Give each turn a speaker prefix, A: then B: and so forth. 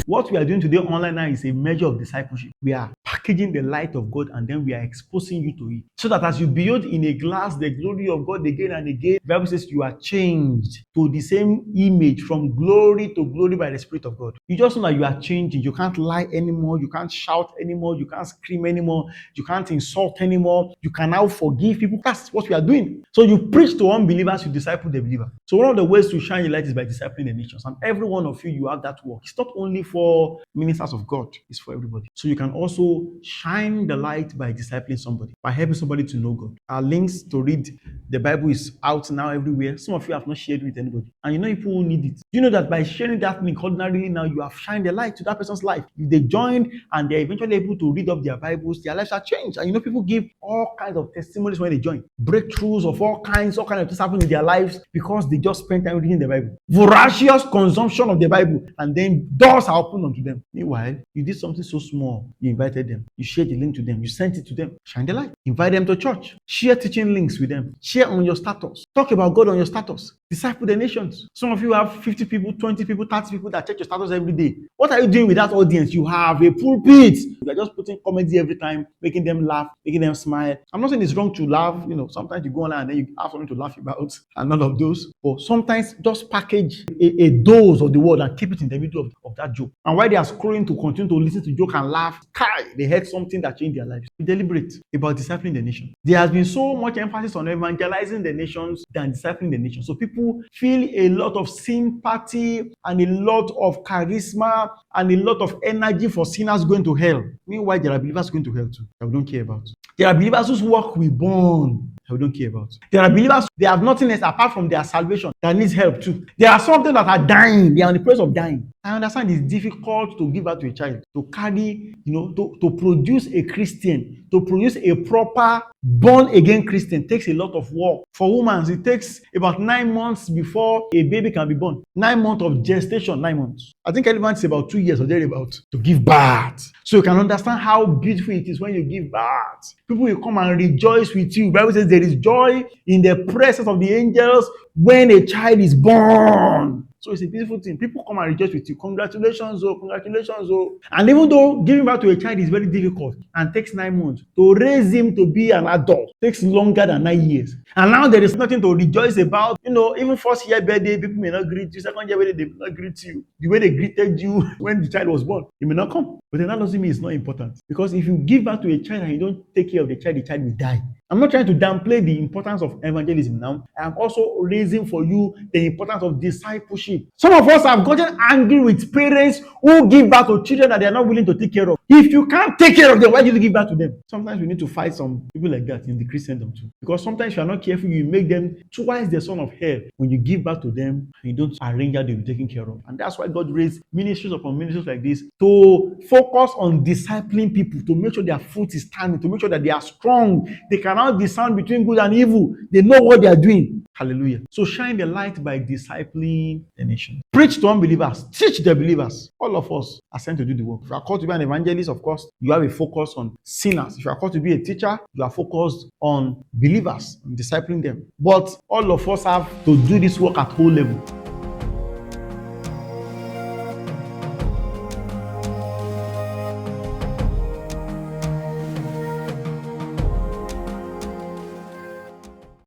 A: What we are doing today online now is a measure of discipleship. We are packaging the light of God and then we are exposing you to it. So that as you behold in a glass the glory of God again and again, the Bible says you are changed to the same image from glory to glory by the Spirit of God. You just know that you are changing. You can't lie anymore. You can't shout anymore. You can't scream anymore. You can't insult anymore. You can now forgive people. That's what we are doing. So you preach to unbelievers, you disciple the believer. So one of the ways to shine your light is by discipling the nations. And every one of you have that work. It's not only for ministers of God, it's for everybody. So you can also shine the light by discipling somebody, by helping somebody to know God. Our links to read the Bible is out now everywhere. Some of you have not shared with anybody. And you know people who need it. You know that by sharing that link, ordinarily now you have shined a light to that person's life. If they joined and they're eventually able to read up their Bibles, their lives are changed. And you know people give all kinds of testimonies when they join. Breakthroughs of all kinds of things happen in their lives because they just spent time reading the Bible. Voracious consumption of the Bible, and then doors are opened unto them. Meanwhile, you did something so small. You invited them. You shared the link to them. You sent it to them. Shine the light. Invite them to church. Share teaching links with them. Share on your status. Talk about God on your status. Disciple the nations. Some of you have 50 people, 20 people, 30 people that check your status every day. What are you doing with that audience? You have a pulpit. You are just putting comedy every time, making them laugh, making them smile. I'm not saying it's wrong to laugh. You know, sometimes you go online and then you have something to laugh about, and none of those. But sometimes just package a dose of the word and keep it in the middle of that joke. And while they are scrolling to continue to listen to joke and laugh, they heard something that changed their lives. Be deliberate about discipling the nation. There has been so much emphasis on evangelizing the nations than discipling the nation. So people feel a lot of sympathy and a lot of charisma and a lot of energy for sinners going to hell. Meanwhile, there are believers going to hell too that we don't care about. There are believers whose work we burn that we don't care about. There are believers, they have nothing else apart from their salvation that needs help too. There are some that are dying. They are on the place of dying. I understand it's difficult to give birth to a child, to carry, to produce a Christian, to produce a proper born-again Christian takes a lot of work. For women, it takes about 9 months before a baby can be born. 9 months of gestation, 9 months. I think elephants about 2 years or thereabout to give birth. So you can understand how beautiful it is when you give birth. People will come and rejoice with you. The Bible says there is joy in the presence of the angels when a child is born. So it's a beautiful thing. People come and rejoice with you. Congratulations, oh, congratulations, oh. And even though giving birth to a child is very difficult and takes 9 months, to raise him to be an adult takes longer than 9 years. And now there is nothing to rejoice about. Even first year birthday, people may not greet you. Second year birthday, they may not greet you. The way they greeted you when the child was born, they may not come. But then that doesn't mean it's not important. Because if you give birth to a child and you don't take care of the child will die. I'm not trying to downplay the importance of evangelism now. I'm also raising for you the importance of discipleship. Some of us have gotten angry with parents who give birth to children that they are not willing to take care of. If you can't take care of them, why do you give birth to them? Sometimes we need to fight some people like that in the Christendom too. Because sometimes if you are not careful, you make them twice the son of hell when you give birth to them and you don't arrange how they'll be taken care of. And that's why God raised ministries upon ministries like this to focus on discipling people, to make sure their foot is standing, to make sure that they are strong. They cannot discern between good and evil. They know what they are doing. Hallelujah. So shine the light by discipling the nation. Preach to unbelievers. Teach the believers. All of us are sent to do the work. If you are called to be an evangelist, of course, you have a focus on sinners. If you are called to be a teacher, you are focused on believers, on discipling them. But all of us have to do this work at whole level.